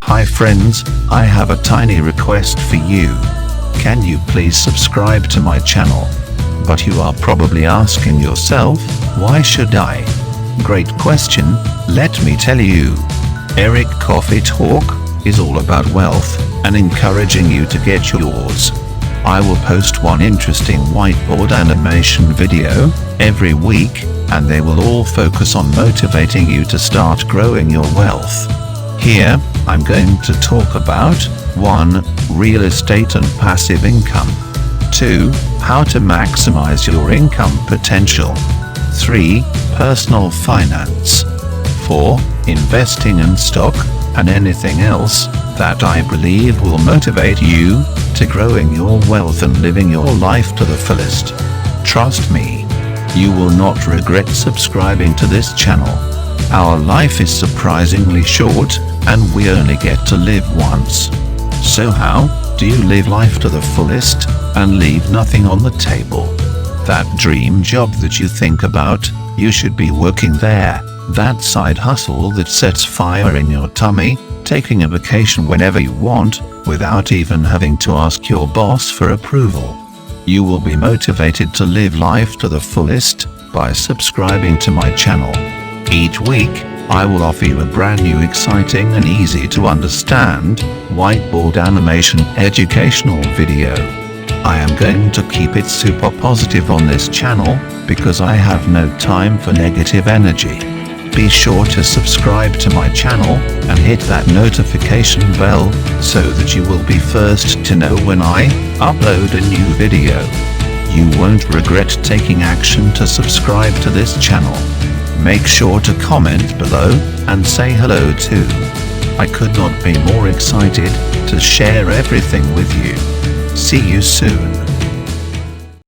Hi friends, I have a tiny request for you. Can you please subscribe to my channel? But you are probably asking yourself, why should I? Great question, let me tell you. Eric Coffee Talk is all about wealth and encouraging you to get yours. I will post one interesting whiteboard animation video every week, and they will all focus on motivating you to start growing your wealth. Here, I'm going to talk about 1. Real estate and passive income. 2. How to maximize your income potential. 3. Personal finance. 4. Investing in stock, and anything else that I believe will motivate you to growing your wealth and living your life to the fullest. Trust me, you will not regret subscribing to this channel. Our life is surprisingly short, and we only get to live once. So how do you live life to the fullest and leave nothing on the table? That dream job that you think about, you should be working there. That side hustle that sets fire in your tummy, taking a vacation whenever you want, without even having to ask your boss for approval. You will be motivated to live life to the fullest by subscribing to my channel. Each week, I will offer you a brand new exciting and easy to understand whiteboard animation educational video. I am going to keep it super positive on this channel because I have no time for negative energy. Be sure to subscribe to my channel and hit that notification bell so that you will be first to know when I upload a new video. You won't regret taking action to subscribe to this channel. Make sure to comment below and say hello too. I could not be more excited to share everything with you. See you soon.